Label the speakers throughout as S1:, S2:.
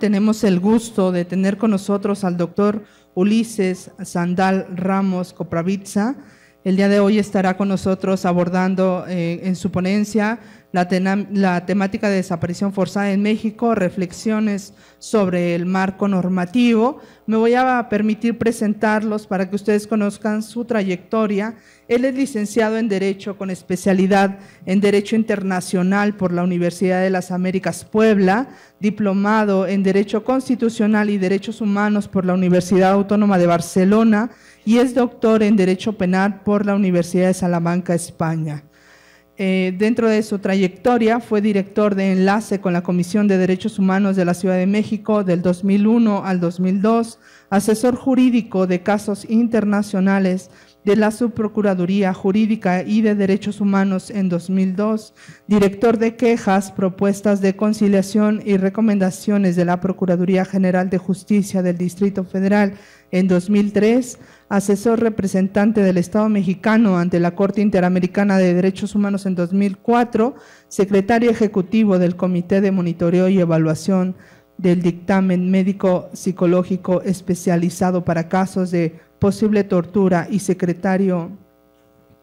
S1: tenemos el gusto de tener con nosotros al doctor Ulises Sandal Ramos Copravitza. El día de hoy estará con nosotros abordando en su ponencia la temática de desaparición forzada en México, reflexiones sobre el marco normativo. Me voy a permitir presentarlos para que ustedes conozcan su trayectoria. Él es licenciado en Derecho con especialidad en Derecho Internacional por la Universidad de las Américas Puebla, diplomado en Derecho Constitucional y Derechos Humanos por la Universidad Autónoma de Barcelona y es doctor en Derecho Penal por la Universidad de Salamanca, España. Dentro de su trayectoria fue director de enlace con la Comisión de Derechos Humanos de la Ciudad de México del 2001 al 2002, asesor jurídico de casos internacionales de la Subprocuraduría Jurídica y de Derechos Humanos en 2002, director de quejas, propuestas de conciliación y recomendaciones de la Procuraduría General de Justicia del Distrito Federal en 2003, asesor representante del Estado mexicano ante la Corte Interamericana de Derechos Humanos en 2004, secretario ejecutivo del Comité de Monitoreo y Evaluación del Dictamen Médico Psicológico Especializado para Casos de Posible Tortura y secretario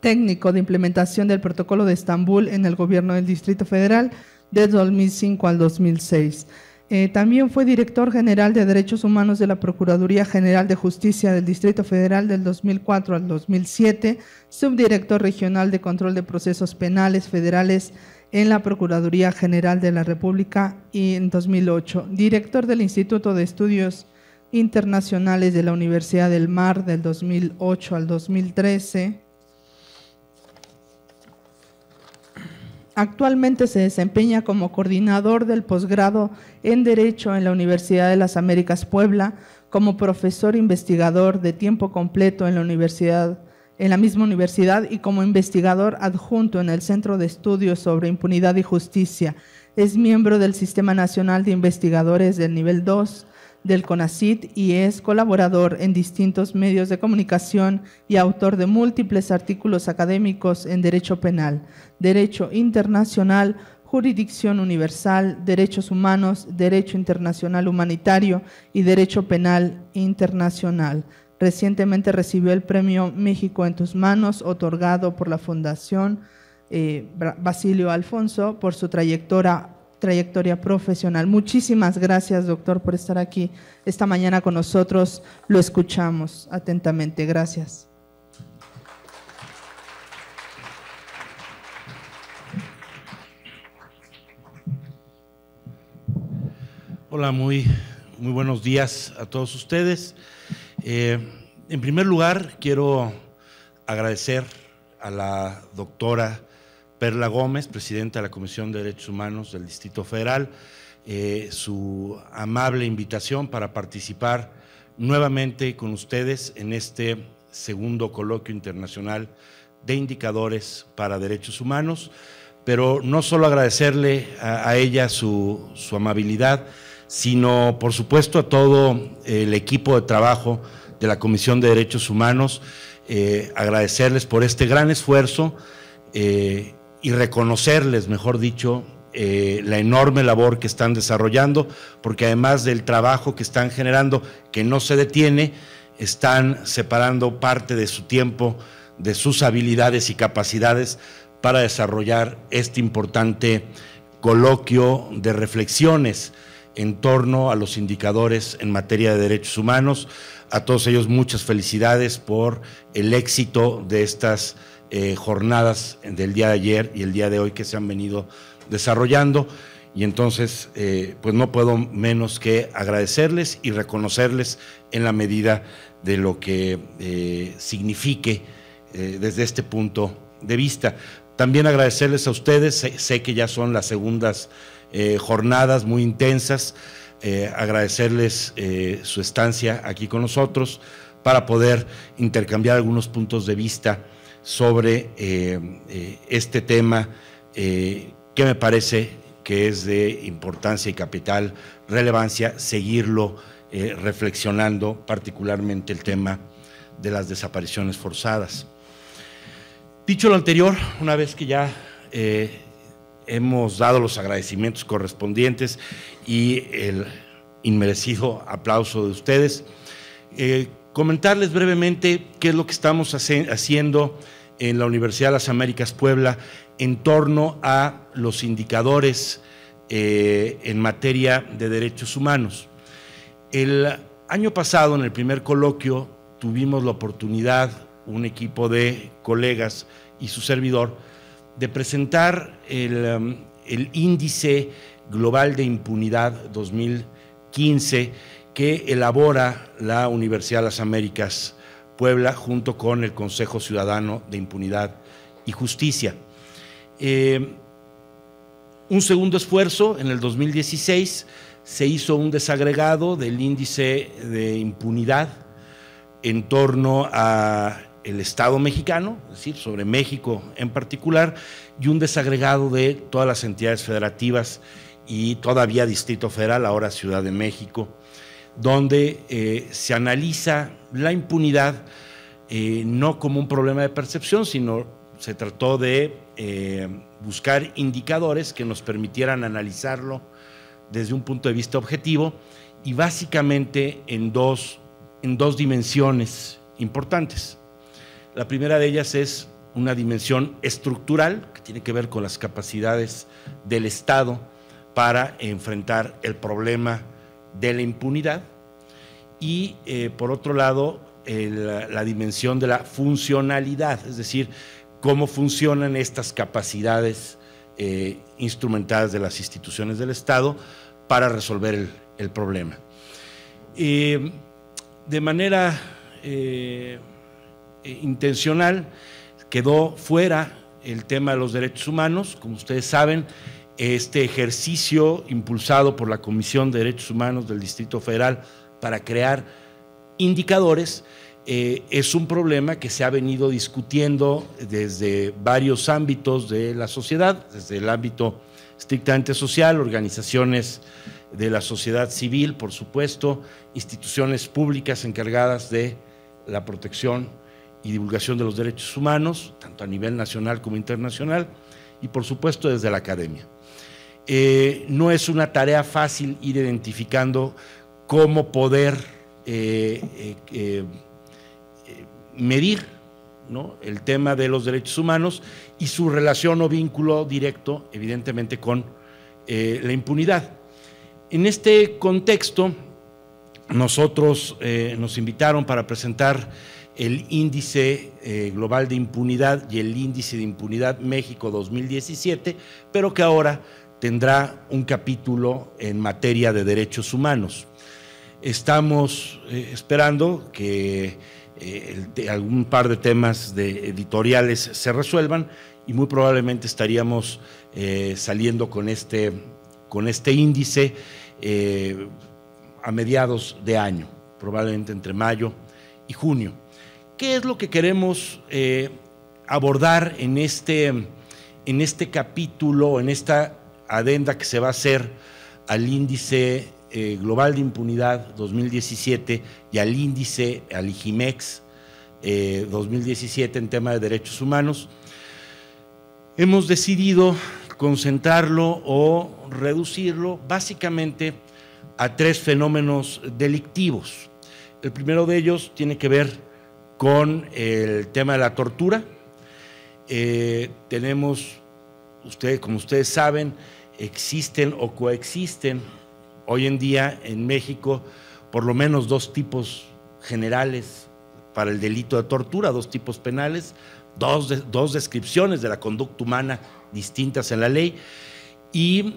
S1: técnico de implementación del Protocolo de Estambul en el Gobierno del Distrito Federal de 2005 al 2006. También fue director general de Derechos Humanos de la Procuraduría General de Justicia del Distrito Federal del 2004 al 2007, subdirector regional de Control de Procesos Penales Federales en la Procuraduría General de la República y en 2008, director del Instituto de Estudios Internacionales de la Universidad del Mar del 2008 al 2013. Actualmente se desempeña como coordinador del posgrado en Derecho en la Universidad de las Américas Puebla, como profesor investigador de tiempo completo en la misma universidad y como investigador adjunto en el Centro de Estudios sobre Impunidad y Justicia. Es miembro del Sistema Nacional de Investigadores del Nivel 2 del CONACYT y es colaborador en distintos medios de comunicación y autor de múltiples artículos académicos en Derecho Penal, Derecho Internacional, Jurisdicción Universal, Derechos Humanos, Derecho Internacional Humanitario y Derecho Penal Internacional. Recientemente recibió el Premio México en tus Manos, otorgado por la Fundación Basilio Alfonso por su trayectoria profesional. Muchísimas gracias, doctor, por estar aquí esta mañana con nosotros. Lo escuchamos atentamente. Gracias.
S2: Hola, muy buenos días a todos ustedes. En primer lugar, quiero agradecer a la doctora Perla Gómez, presidenta de la Comisión de Derechos Humanos del Distrito Federal, su amable invitación para participar nuevamente con ustedes en este segundo coloquio internacional de indicadores para derechos humanos, pero no solo agradecerle a ella su amabilidad, sino por supuesto a todo el equipo de trabajo de la Comisión de Derechos Humanos, agradecerles por este gran esfuerzo y reconocerles, mejor dicho, la enorme labor que están desarrollando, porque además del trabajo que están generando, que no se detiene, están separando parte de su tiempo, de sus habilidades y capacidades para desarrollar este importante coloquio de reflexiones en torno a los indicadores en materia de derechos humanos. A todos ellos muchas felicidades por el éxito de estas jornadas del día de ayer y el día de hoy que se han venido desarrollando, y entonces pues no puedo menos que agradecerles y reconocerles en la medida de lo que signifique desde este punto de vista. También agradecerles a ustedes, sé que ya son las segundas jornadas muy intensas, agradecerles su estancia aquí con nosotros para poder intercambiar algunos puntos de vista sobre este tema que me parece que es de importancia y capital relevancia seguirlo reflexionando, particularmente el tema de las desapariciones forzadas. Dicho lo anterior, una vez que ya hemos dado los agradecimientos correspondientes y inmerecido aplauso de ustedes. Comentarles brevemente qué es lo que estamos haciendo en la Universidad de las Américas Puebla en torno a los indicadores en materia de derechos humanos. El año pasado, en el primer coloquio, tuvimos la oportunidad, un equipo de colegas y su servidor, de presentar el Índice Global de Impunidad 2015 que elabora la Universidad de las Américas Puebla junto con el Consejo Ciudadano de Impunidad y Justicia. Un segundo esfuerzo, en el 2016 se hizo un desagregado del índice de impunidad en torno a el Estado mexicano, es decir, sobre México en particular, y un desagregado de todas las entidades federativas y todavía Distrito Federal, ahora Ciudad de México, donde se analiza la impunidad no como un problema de percepción, sino se trató de buscar indicadores que nos permitieran analizarlo desde un punto de vista objetivo y básicamente en dos dimensiones importantes. La primera de ellas es una dimensión estructural que tiene que ver con las capacidades del Estado para enfrentar el problema de la impunidad y por otro lado la dimensión de la funcionalidad, es decir, cómo funcionan estas capacidades instrumentadas de las instituciones del Estado para resolver el problema. De manera intencional quedó fuera el tema de los derechos humanos. Como ustedes saben, este ejercicio impulsado por la Comisión de Derechos Humanos del Distrito Federal para crear indicadores es un problema que se ha venido discutiendo desde varios ámbitos de la sociedad, desde el ámbito estrictamente social, organizaciones de la sociedad civil, por supuesto, instituciones públicas encargadas de la protección y divulgación de los derechos humanos, tanto a nivel nacional como internacional, y por supuesto desde la academia. No es una tarea fácil ir identificando cómo poder medir, ¿no?, el tema de los derechos humanos y su relación o vínculo directo, evidentemente, con la impunidad. En este contexto, nosotros nos invitaron para presentar el Índice Global de Impunidad y el Índice de Impunidad México 2017, pero que ahora tendrá un capítulo en materia de derechos humanos. Estamos esperando que algún par de temas editoriales se resuelvan y muy probablemente estaríamos saliendo con este índice a mediados de año, probablemente entre mayo y junio. ¿Qué es lo que queremos abordar en este capítulo, en esta adenda que se va a hacer al Índice Global de Impunidad 2017 y al índice, al IGIMEX 2017 en tema de derechos humanos? Hemos decidido concentrarlo o reducirlo básicamente a tres fenómenos delictivos. El primero de ellos tiene que ver con el tema de la tortura. Como ustedes saben, existen o coexisten hoy en día en México por lo menos dos tipos generales para el delito de tortura, dos tipos penales, dos descripciones de la conducta humana distintas en la ley y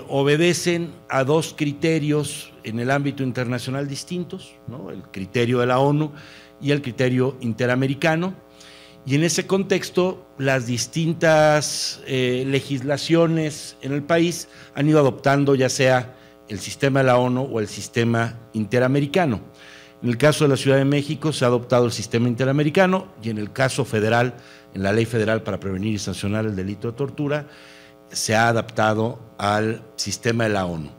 S2: obedecen a dos criterios en el ámbito internacional distintos, ¿no?, el criterio de la ONU y el criterio interamericano. Y en ese contexto, las distintas legislaciones en el país han ido adoptando ya sea el sistema de la ONU o el sistema interamericano. En el caso de la Ciudad de México se ha adoptado el sistema interamericano y en el caso federal, en la Ley Federal para Prevenir y Sancionar el Delito de Tortura, se ha adaptado al sistema de la ONU.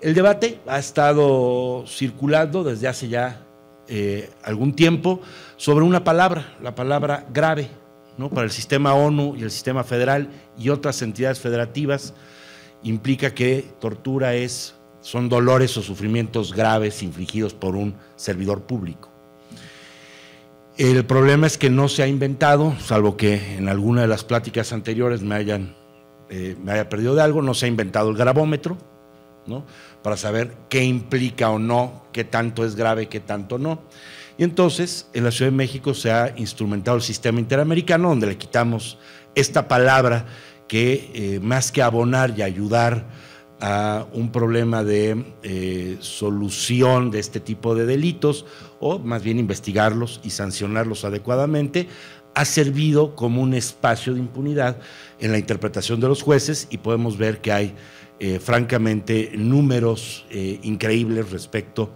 S2: El debate ha estado circulando desde hace ya algún tiempo sobre una palabra, la palabra grave, ¿no?, para el sistema ONU y el sistema federal y otras entidades federativas. Implica que tortura es son dolores o sufrimientos graves infligidos por un servidor público. El problema es que no se ha inventado, salvo que en alguna de las pláticas anteriores me haya perdido de algo, no se ha inventado el gravómetro, ¿no?, para saber qué implica o no, qué tanto es grave, qué tanto no. Y entonces en la Ciudad de México se ha instrumentado el sistema interamericano, donde le quitamos esta palabra que más que abonar y ayudar a un problema de solución de este tipo de delitos, o más bien investigarlos y sancionarlos adecuadamente, ha servido como un espacio de impunidad en la interpretación de los jueces, y podemos ver que hay francamente números increíbles respecto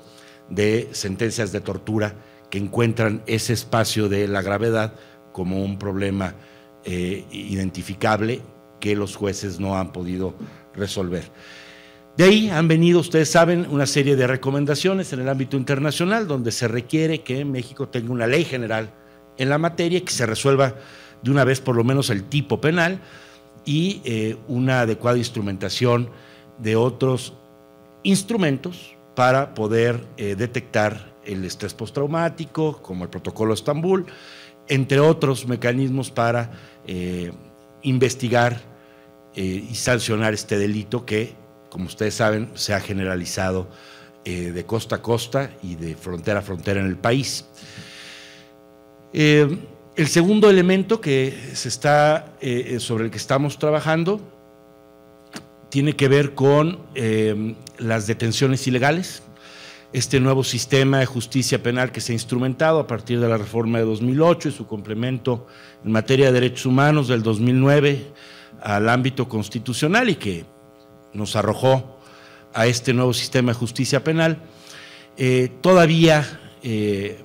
S2: de sentencias de tortura que encuentran ese espacio de la gravedad como un problema identificable que los jueces no han podido resolver. De ahí han venido, ustedes saben, una serie de recomendaciones en el ámbito internacional donde se requiere que México tenga una ley general en la materia, que se resuelva de una vez por lo menos el tipo penal y una adecuada instrumentación de otros instrumentos para poder detectar el estrés postraumático, como el protocolo de Estambul, entre otros mecanismos para investigar y sancionar este delito que, como ustedes saben, se ha generalizado de costa a costa y de frontera a frontera en el país. El segundo elemento que sobre el que estamos trabajando tiene que ver con las detenciones ilegales. Este nuevo sistema de justicia penal que se ha instrumentado a partir de la reforma de 2008 y su complemento en materia de derechos humanos del 2009 al ámbito constitucional, y que nos arrojó a este nuevo sistema de justicia penal, todavía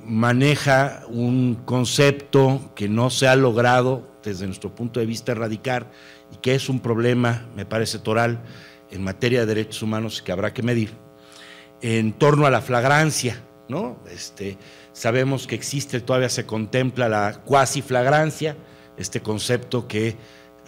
S2: maneja un concepto que no se ha logrado desde nuestro punto de vista erradicar, y que es un problema, me parece, toral en materia de derechos humanos que habrá que medir, en torno a la flagrancia, ¿no? Sabemos que existe, todavía se contempla la cuasi flagrancia, este concepto que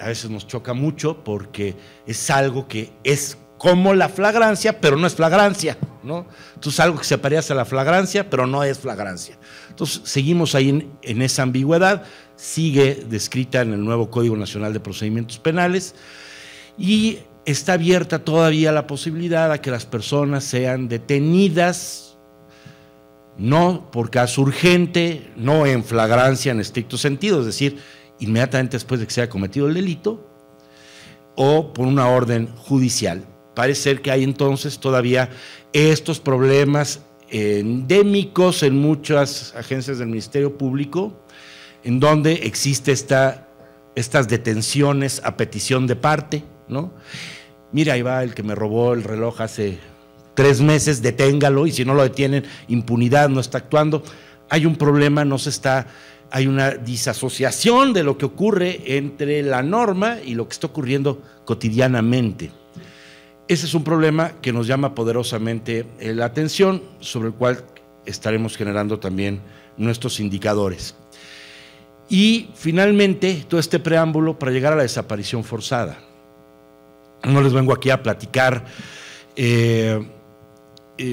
S2: a veces nos choca mucho porque es algo que es como la flagrancia, pero no es flagrancia, ¿no? Entonces, algo que se parece a la flagrancia, pero no es flagrancia. Entonces, seguimos ahí en esa ambigüedad, sigue descrita en el nuevo Código Nacional de Procedimientos Penales, y está abierta todavía la posibilidad a que las personas sean detenidas, no por caso urgente, no en flagrancia en estricto sentido, es decir, inmediatamente después de que se haya cometido el delito, o por una orden judicial. Parece ser que hay entonces todavía estos problemas endémicos en muchas agencias del Ministerio Público, en donde existe estas detenciones a petición de parte, ¿no? Mira, ahí va el que me robó el reloj hace 3 meses, deténgalo, y si no lo detienen, impunidad, no está actuando. Hay un problema, hay una disasociación de lo que ocurre entre la norma y lo que está ocurriendo cotidianamente. Ese es un problema que nos llama poderosamente la atención, sobre el cual estaremos generando también nuestros indicadores. Y finalmente, todo este preámbulo para llegar a la desaparición forzada. No les vengo aquí a platicar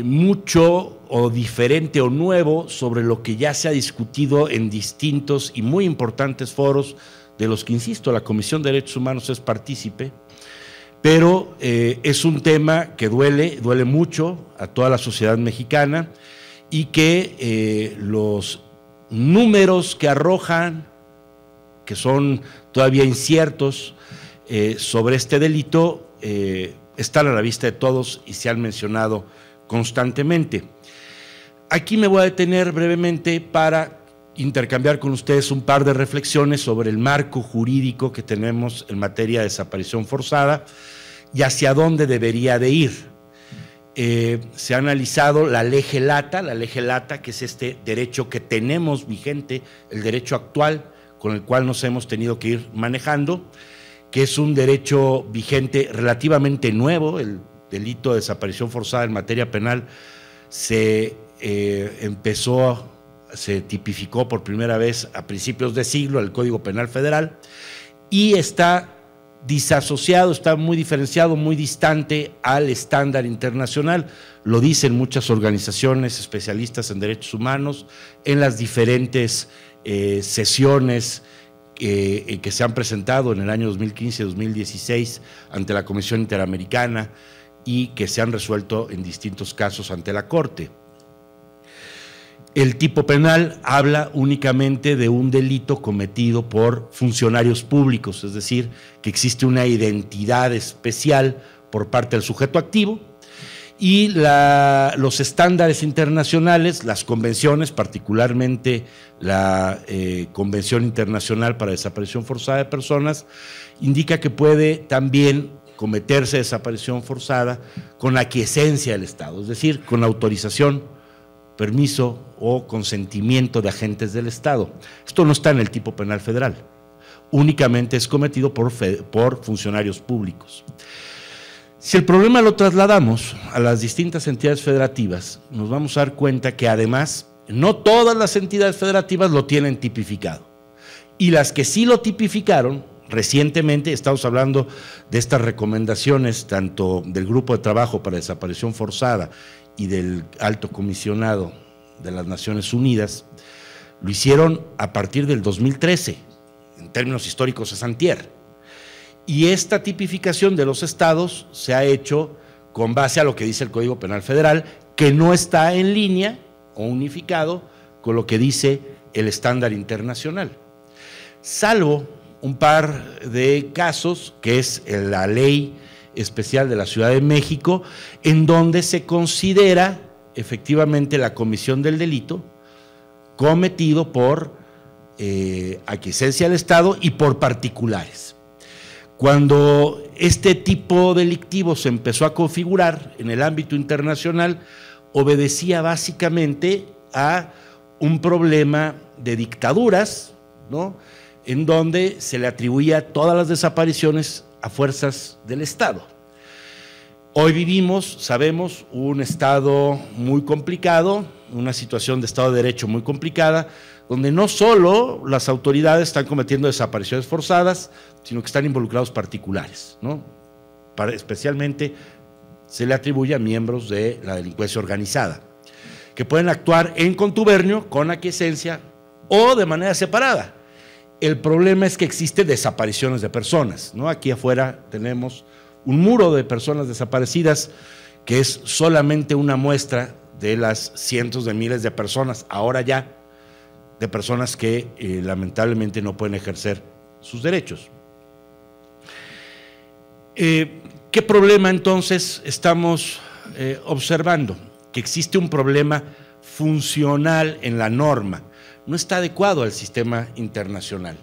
S2: mucho o diferente o nuevo sobre lo que ya se ha discutido en distintos y muy importantes foros, de los que, insisto, la Comisión de Derechos Humanos es partícipe, pero es un tema que duele mucho a toda la sociedad mexicana, y que los números que arrojan, que son todavía inciertos sobre este delito, están a la vista de todos y se han mencionado constantemente. Aquí me voy a detener brevemente para intercambiar con ustedes un par de reflexiones sobre el marco jurídico que tenemos en materia de desaparición forzada y hacia dónde debería de ir. Se ha analizado la lege lata, que es este derecho que tenemos vigente, el derecho actual con el cual nos hemos tenido que ir manejando, que es un derecho vigente relativamente nuevo. El delito de desaparición forzada en materia penal se tipificó por primera vez a principios de siglo el Código Penal Federal, y está disasociado, está muy diferenciado, muy distante al estándar internacional. Lo dicen muchas organizaciones especialistas en derechos humanos en las diferentes sesiones que se han presentado en el año 2015 y 2016 ante la Comisión Interamericana y que se han resuelto en distintos casos ante la Corte. El tipo penal habla únicamente de un delito cometido por funcionarios públicos, es decir, que existe una identidad especial por parte del sujeto activo, y los estándares internacionales, las convenciones, particularmente la Convención Internacional para Desaparición Forzada de Personas, indica que puede también cometerse desaparición forzada con aquiescencia del Estado, es decir, con autorización, permiso o consentimiento de agentes del Estado. Esto no está en el tipo penal federal, únicamente es cometido por funcionarios públicos. Si el problema lo trasladamos a las distintas entidades federativas, nos vamos a dar cuenta que además no todas las entidades federativas lo tienen tipificado. Y las que sí lo tipificaron, recientemente, estamos hablando de estas recomendaciones tanto del Grupo de Trabajo para Desaparición Forzada y del Alto Comisionado de las Naciones Unidas, lo hicieron a partir del 2013, en términos históricos es antier. Y esta tipificación de los estados se ha hecho con base a lo que dice el Código Penal Federal, que no está en línea o unificado con lo que dice el estándar internacional. Salvo un par de casos, que es la Ley Especial de la Ciudad de México, en donde se considera efectivamente la comisión del delito cometido por aquiescencia del Estado y por particulares. Cuando este tipo delictivo se empezó a configurar en el ámbito internacional, obedecía básicamente a un problema de dictaduras, ¿no?, en donde se le atribuía todas las desapariciones a fuerzas del Estado. Hoy vivimos, sabemos, un Estado muy complicado, una situación de Estado de Derecho muy complicada, donde no solo las autoridades están cometiendo desapariciones forzadas, sino que están involucrados particulares, ¿no? Especialmente se le atribuye a miembros de la delincuencia organizada, que pueden actuar en contubernio, con aquiescencia o de manera separada. El problema es que existen desapariciones de personas, ¿no? Aquí afuera tenemos un muro de personas desaparecidas que es solamente una muestra de las cientos de miles de personas, ahora ya, de personas que lamentablemente no pueden ejercer sus derechos. ¿Qué problema entonces estamos observando? Que existe un problema funcional en la norma, no está adecuado al sistema internacional.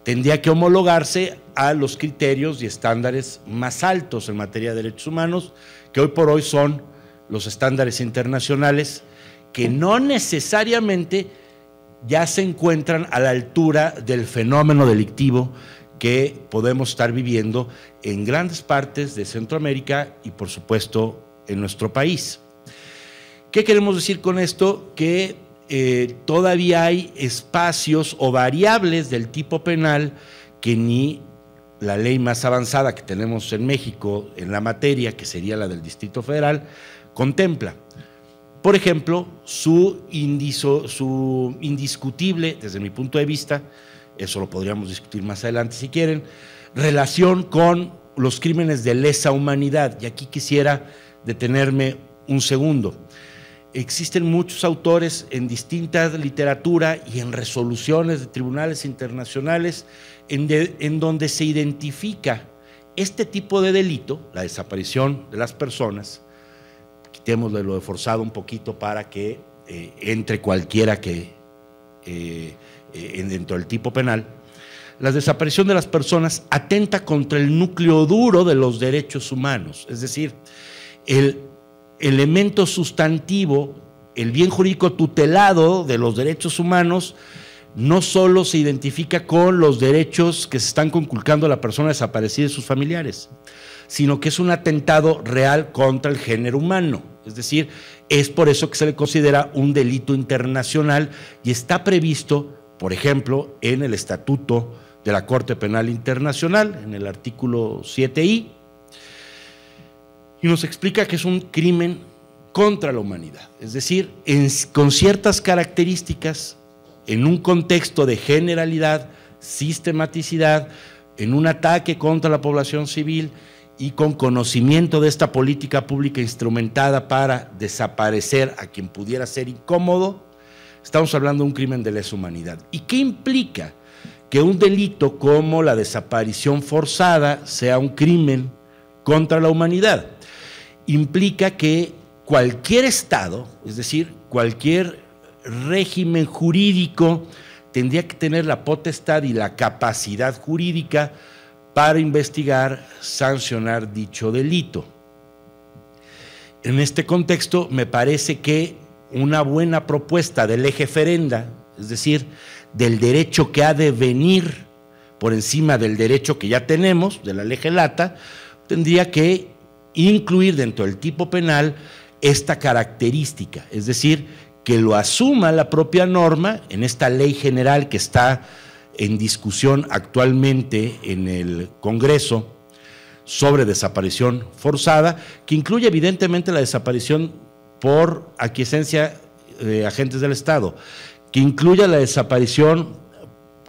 S2: Tendría que homologarse a los criterios y estándares más altos en materia de derechos humanos, que hoy por hoy son los estándares internacionales, que no necesariamente ya se encuentran a la altura del fenómeno delictivo que podemos estar viviendo en grandes partes de Centroamérica y por supuesto en nuestro país. ¿Qué queremos decir con esto? Que todavía hay espacios o variables del tipo penal que ni la ley más avanzada que tenemos en México en la materia, que sería la del Distrito Federal, contempla. Por ejemplo, su indiscutible, desde mi punto de vista, eso lo podríamos discutir más adelante si quieren, relación con los crímenes de lesa humanidad. Y aquí quisiera detenerme un segundo. Existen muchos autores en distinta literatura y en resoluciones de tribunales internacionales en donde se identifica este tipo de delito, la desaparición de las personas. Quitémosle lo de forzado un poquito para que entre cualquiera que dentro del tipo penal. La desaparición de las personas atenta contra el núcleo duro de los derechos humanos, es decir, el elemento sustantivo, el bien jurídico tutelado de los derechos humanos, no solo se identifica con los derechos que se están conculcando a la persona desaparecida y sus familiares, sino que es un atentado real contra el género humano. Es decir, es por eso que se le considera un delito internacional y está previsto, por ejemplo, en el Estatuto de la Corte Penal Internacional, en el artículo 7I, y nos explica que es un crimen contra la humanidad, es decir, con ciertas características, en un contexto de generalidad, sistematicidad, en un ataque contra la población civil y con conocimiento de esta política pública instrumentada para desaparecer a quien pudiera ser incómodo. Estamos hablando de un crimen de lesa humanidad. ¿Y qué implica que un delito como la desaparición forzada sea un crimen contra la humanidad? Implica que cualquier Estado, es decir, cualquier régimen jurídico, tendría que tener la potestad y la capacidad jurídica para investigar, sancionar dicho delito. En este contexto, me parece que una buena propuesta del lege ferenda, es decir, del derecho que ha de venir por encima del derecho que ya tenemos, de la lege lata, tendría que incluir dentro del tipo penal esta característica, es decir, que lo asuma la propia norma en esta ley general que está en discusión actualmente en el Congreso sobre desaparición forzada, que incluye evidentemente la desaparición por aquiescencia de agentes del Estado, que incluya la desaparición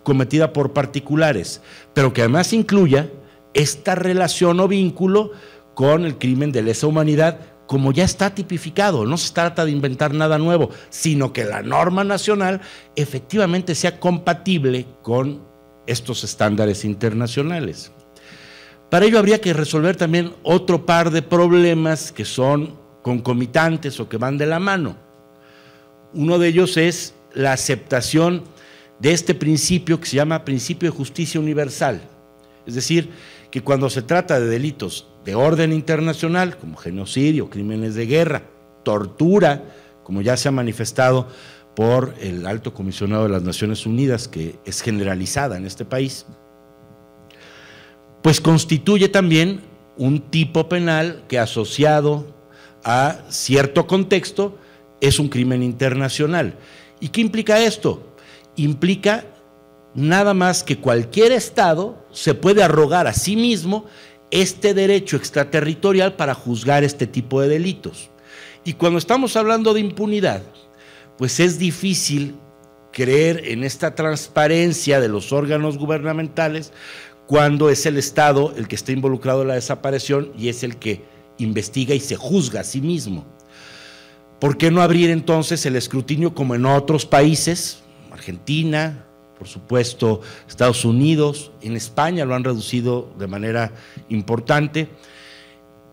S2: cometida por particulares, pero que además incluya esta relación o vínculo con el crimen de lesa humanidad, como ya está tipificado. No se trata de inventar nada nuevo, sino que la norma nacional efectivamente sea compatible con estos estándares internacionales. Para ello habría que resolver también otro par de problemas que son concomitantes o que van de la mano. Uno de ellos es la aceptación de este principio que se llama principio de justicia universal, es decir, que cuando se trata de delitos de orden internacional, como genocidio, crímenes de guerra, tortura, como ya se ha manifestado por el Alto Comisionado de las Naciones Unidas, que es generalizada en este país, pues constituye también un tipo penal que, asociado a cierto contexto, es un crimen internacional. ¿Y qué implica esto? Implica nada más que cualquier Estado se puede arrogar a sí mismo este derecho extraterritorial para juzgar este tipo de delitos. Y cuando estamos hablando de impunidad, pues es difícil creer en esta transparencia de los órganos gubernamentales cuando es el Estado el que está involucrado en la desaparición y es el que investiga y se juzga a sí mismo. ¿Por qué no abrir entonces el escrutinio como en otros países? Argentina, por supuesto, Estados Unidos, en España lo han reducido de manera importante,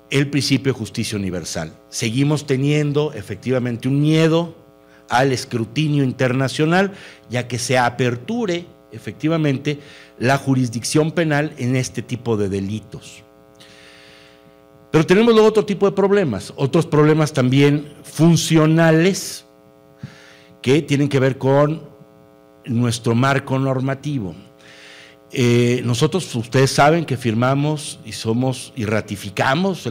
S2: el principio de justicia universal. Seguimos teniendo efectivamente un miedo al escrutinio internacional, ya que se aperture efectivamente la jurisdicción penal en este tipo de delitos. Pero tenemos luego otro tipo de problemas, otros problemas también funcionales que tienen que ver con nuestro marco normativo. Nosotros, ustedes saben que firmamos y ratificamos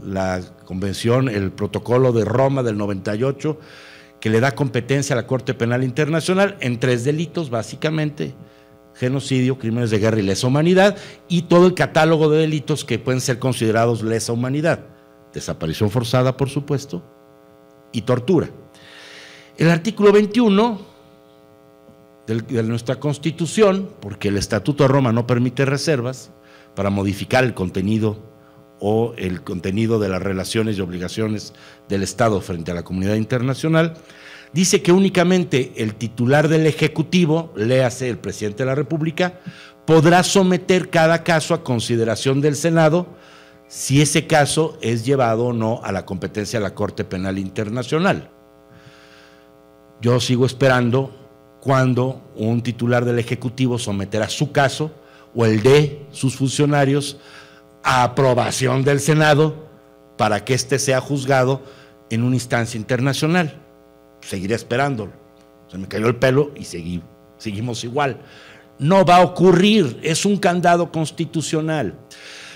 S2: la convención, el protocolo de Roma del 98, que le da competencia a la Corte Penal Internacional en 3 delitos, básicamente: genocidio, crímenes de guerra y lesa humanidad, y todo el catálogo de delitos que pueden ser considerados lesa humanidad: desaparición forzada, por supuesto, y tortura. El artículo 21 de nuestra Constitución, porque el Estatuto de Roma no permite reservas para modificar el contenido o el contenido de las relaciones y obligaciones del Estado frente a la comunidad internacional, dice que únicamente el titular del Ejecutivo, léase el presidente de la República, podrá someter cada caso a consideración del Senado si ese caso es llevado o no a la competencia de la Corte Penal Internacional. Yo sigo esperando cuando un titular del Ejecutivo someterá su caso o el de sus funcionarios a aprobación del Senado para que éste sea juzgado en una instancia internacional. Seguiré esperándolo. Se me cayó el pelo y seguimos igual. No va a ocurrir, es un candado constitucional.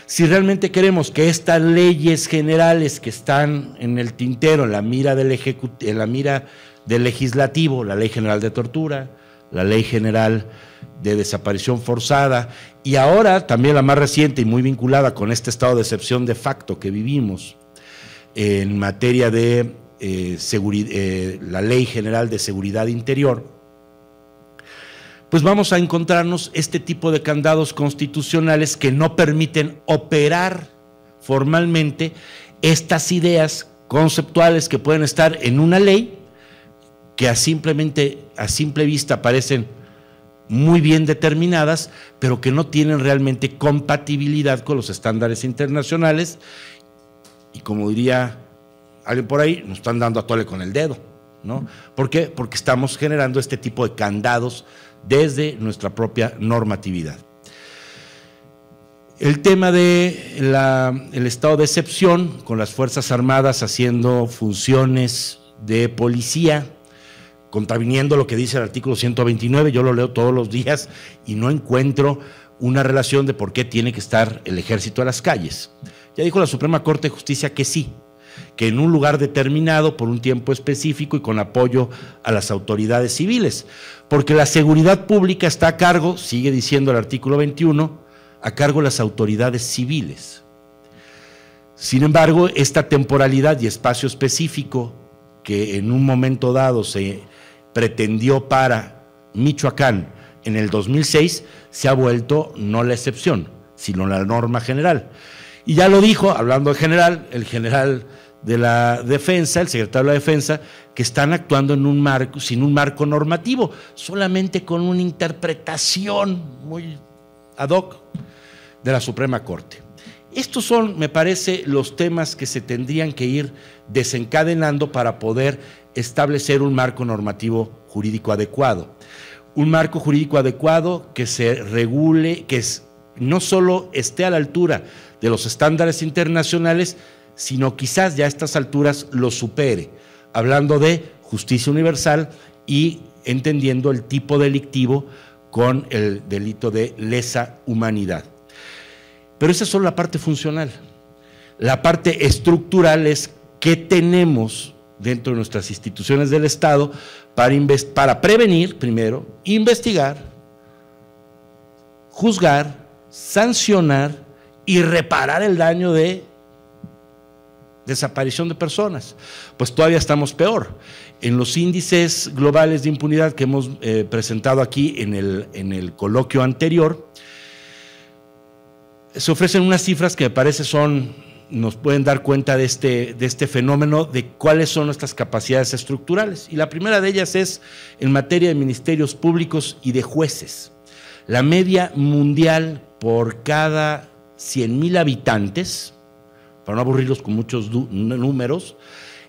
S2: Si realmente queremos que estas leyes generales que están en el tintero, en la mira del Legislativo, la Ley General de Tortura, la Ley General de Desaparición Forzada, y ahora también la más reciente y muy vinculada con este estado de excepción de facto que vivimos en materia de la Ley General de Seguridad Interior, pues vamos a encontrarnos este tipo de candados constitucionales que no permiten operar formalmente estas ideas conceptuales que pueden estar en una ley que a simple vista parecen muy bien determinadas, pero que no tienen realmente compatibilidad con los estándares internacionales, y como diría alguien por ahí, nos están dando a tole con el dedo, ¿no? ¿Por qué? Porque estamos generando este tipo de candados desde nuestra propia normatividad. El tema del estado de excepción, con las Fuerzas Armadas haciendo funciones de policía, contraviniendo lo que dice el artículo 129, yo lo leo todos los días y no encuentro una relación de por qué tiene que estar el ejército a las calles. Ya dijo la Suprema Corte de Justicia que sí, que en un lugar determinado, por un tiempo específico y con apoyo a las autoridades civiles, porque la seguridad pública está a cargo, sigue diciendo el artículo 21, a cargo de las autoridades civiles. Sin embargo, esta temporalidad y espacio específico que en un momento dado se pretendió para Michoacán en el 2006, se ha vuelto no la excepción, sino la norma general. Y ya lo dijo, hablando de general, el general de la Defensa, el secretario de la Defensa, que están actuando en un marco, sin un marco normativo, solamente con una interpretación muy ad hoc de la Suprema Corte. Estos son, me parece, los temas que se tendrían que ir desencadenando para poder establecer un marco normativo jurídico adecuado. Un marco jurídico adecuado que se regule, que no solo esté a la altura de los estándares internacionales, sino quizás ya a estas alturas lo supere, hablando de justicia universal y entendiendo el tipo delictivo con el delito de lesa humanidad. Pero esa es solo la parte funcional. La parte estructural es qué tenemos dentro de nuestras instituciones del Estado para prevenir, primero, investigar, juzgar, sancionar y reparar el daño de desaparición de personas. Pues todavía estamos peor. En los índices globales de impunidad que hemos presentado aquí en el coloquio anterior, se ofrecen unas cifras que me parece nos pueden dar cuenta de este fenómeno, de cuáles son nuestras capacidades estructurales. Y la primera de ellas es en materia de ministerios públicos y de jueces. La media mundial por cada 100,000 habitantes, para no aburrirlos con muchos números,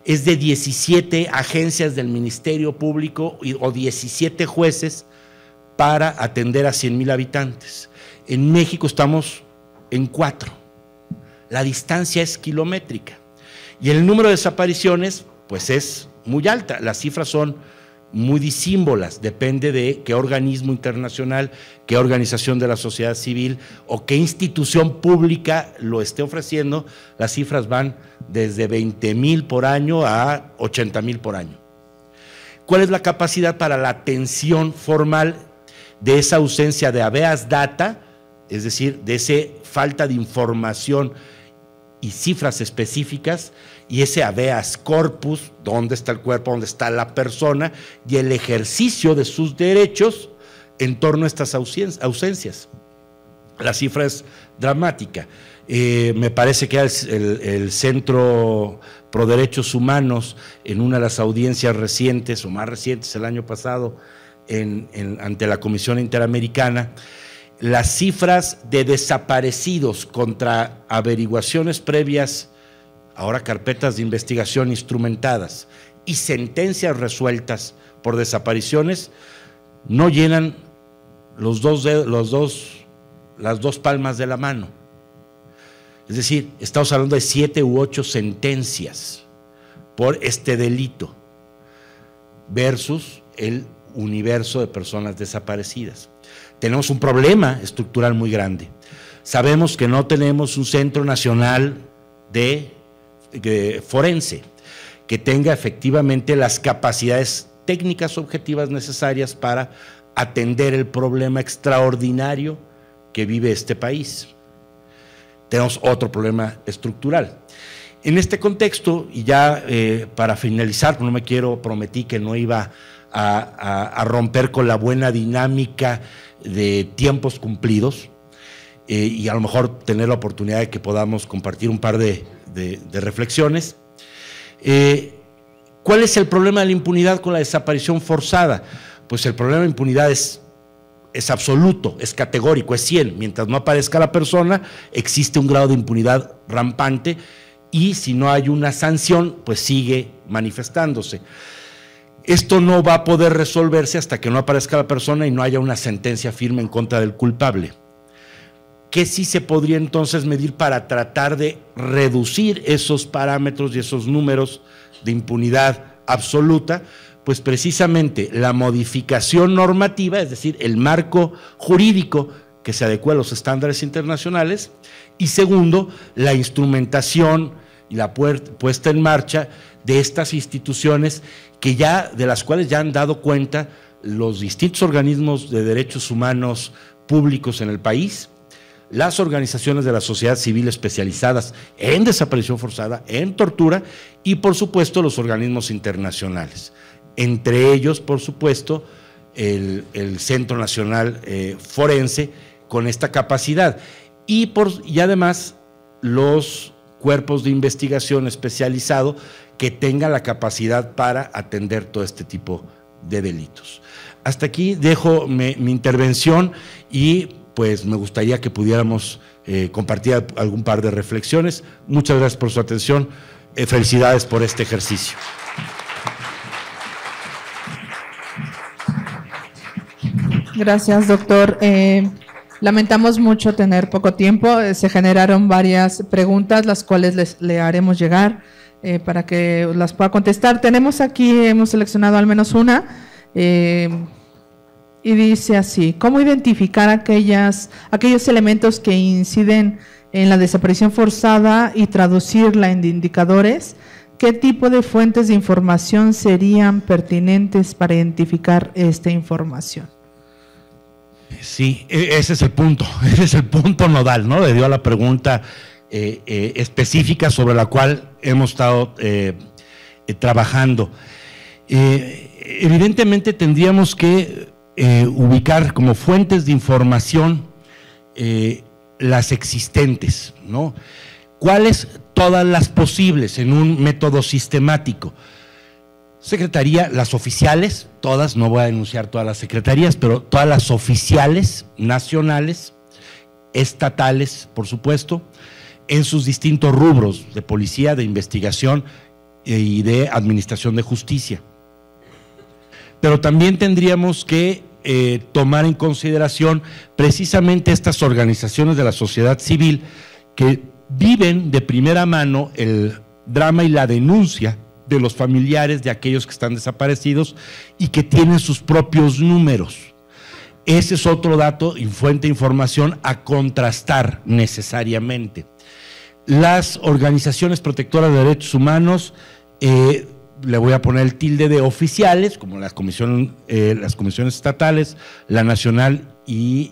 S2: es de 17 agencias del Ministerio Público o 17 jueces para atender a 100,000 habitantes. En México estamos en 4. La distancia es kilométrica. Y el número de desapariciones, pues es muy alta. Las cifras son muy disímbolas, depende de qué organismo internacional, qué organización de la sociedad civil o qué institución pública lo esté ofreciendo. Las cifras van desde 20,000 por año a 80,000 por año. ¿Cuál es la capacidad para la atención formal de esa ausencia de habeas data, es decir, de esa falta de información y cifras específicas, y ese habeas corpus, dónde está el cuerpo, dónde está la persona, y el ejercicio de sus derechos en torno a estas ausencias? La cifra es dramática. Me parece que el Centro Pro Derechos Humanos, en una de las audiencias recientes o más recientes el año pasado ante la Comisión Interamericana, las cifras de desaparecidos contra averiguaciones previas, ahora carpetas de investigación instrumentadas, y sentencias resueltas por desapariciones no llenan las dos palmas de la mano. Es decir, estamos hablando de 7 u 8 sentencias por este delito versus el universo de personas desaparecidas. Tenemos un problema estructural muy grande. Sabemos que no tenemos un centro nacional de forense que tenga efectivamente las capacidades técnicas objetivas necesarias para atender el problema extraordinario que vive este país. Tenemos otro problema estructural. En este contexto, y ya para finalizar, no me prometí que no iba a romper con la buena dinámica de tiempos cumplidos, y a lo mejor tener la oportunidad de que podamos compartir un par de reflexiones. ¿Cuál es el problema de la impunidad con la desaparición forzada? Pues el problema de impunidad es absoluto, es categórico, es 100. Mientras no aparezca la persona, existe un grado de impunidad rampante, y si no hay una sanción, pues sigue manifestándose. Esto no va a poder resolverse hasta que no aparezca la persona y no haya una sentencia firme en contra del culpable. ¿Qué sí se podría entonces medir para tratar de reducir esos parámetros y esos números de impunidad absoluta? Pues precisamente la modificación normativa, es decir, el marco jurídico que se adecue a los estándares internacionales, y segundo, la instrumentación y la puesta en marcha de estas instituciones de las cuales ya han dado cuenta los distintos organismos de derechos humanos públicos en el país, las organizaciones de la sociedad civil especializadas en desaparición forzada, en tortura, y por supuesto los organismos internacionales. Entre ellos, por supuesto, el Centro Nacional Forense, con esta capacidad, y además los cuerpos de investigación especializado que tengan la capacidad para atender todo este tipo de delitos. Hasta aquí dejo mi intervención, y pues me gustaría que pudiéramos compartir algún par de reflexiones. Muchas gracias por su atención. Felicidades por este ejercicio.
S1: Gracias, doctor. Lamentamos mucho tener poco tiempo. Se generaron varias preguntas, las cuales le haremos llegar para que las pueda contestar. Tenemos aquí, hemos seleccionado al menos una, y dice así: ¿cómo identificar aquellos elementos que inciden en la desaparición forzada y traducirla en indicadores? ¿Qué tipo de fuentes de información serían pertinentes para identificar esta información?
S2: Sí, ese es el punto nodal, ¿no? Debido a la pregunta específica sobre la cual hemos estado trabajando. Evidentemente tendríamos que ubicar como fuentes de información las existentes, ¿no? ¿Cuáles? Todas las posibles en un método sistemático. Secretaría, las oficiales, todas, no voy a denunciar todas las secretarías, pero todas las oficiales nacionales, estatales, por supuesto, en sus distintos rubros de policía, de investigación y de administración de justicia. Pero también tendríamos que tomar en consideración precisamente estas organizaciones de la sociedad civil que viven de primera mano el drama y la denuncia de los familiares de aquellos que están desaparecidos y que tienen sus propios números. Ese es otro dato y fuente de información a contrastar necesariamente. Las organizaciones protectoras de derechos humanos, le voy a poner el tilde de oficiales, como las comisiones estatales, la nacional y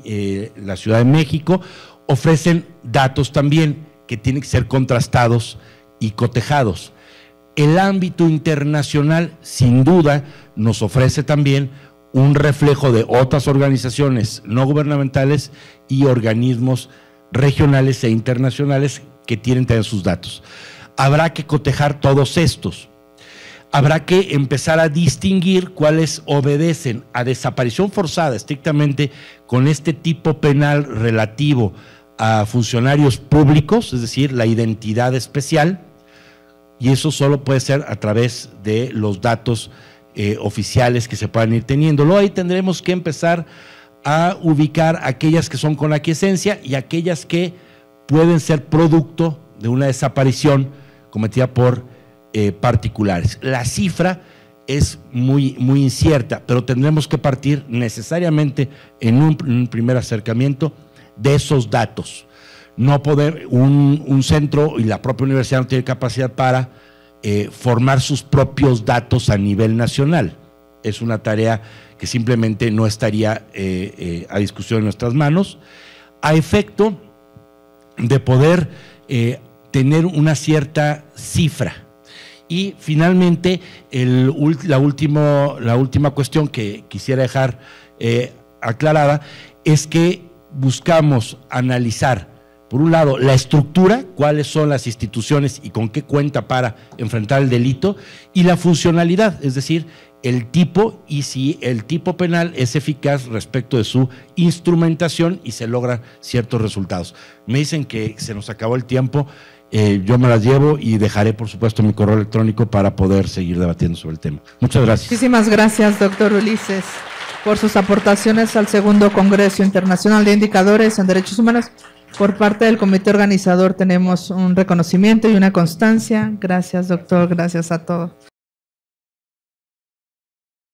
S2: la Ciudad de México, ofrecen datos también que tienen que ser contrastados y cotejados. El ámbito internacional, sin duda, nos ofrece también un reflejo de otras organizaciones no gubernamentales y organismos regionales e internacionales que tienen también sus datos. Habrá que cotejar todos estos. Habrá que empezar a distinguir cuáles obedecen a desaparición forzada, estrictamente con este tipo penal relativo a funcionarios públicos, es decir, la identidad especial, y eso solo puede ser a través de los datos oficiales que se puedan ir teniendo. Luego ahí tendremos que empezar a ubicar aquellas que son con aquiescencia y aquellas que pueden ser producto de una desaparición cometida por particulares. La cifra es muy incierta, pero tendremos que partir necesariamente en un primer acercamiento de esos datos. No poder, un centro y la propia universidad no tiene capacidad para formar sus propios datos a nivel nacional. es una tarea que simplemente no estaría a discusión en nuestras manos, a efecto de poder tener una cierta cifra. Y finalmente, la última cuestión que quisiera dejar aclarada es que buscamos analizar, por un lado, la estructura, cuáles son las instituciones y con qué cuenta para enfrentar el delito, y la funcionalidad, es decir, el tipo y si el tipo penal es eficaz respecto de su instrumentación y se logran ciertos resultados. Me dicen que se nos acabó el tiempo, yo me las llevo y dejaré, por supuesto, mi correo electrónico para poder seguir debatiendo sobre el tema. Muchas gracias.
S1: Muchísimas gracias, doctor Ulises, por sus aportaciones al segundo Congreso Internacional de Indicadores en Derechos Humanos. Por parte del comité organizador tenemos un reconocimiento y una constancia. Gracias, doctor, gracias a todos.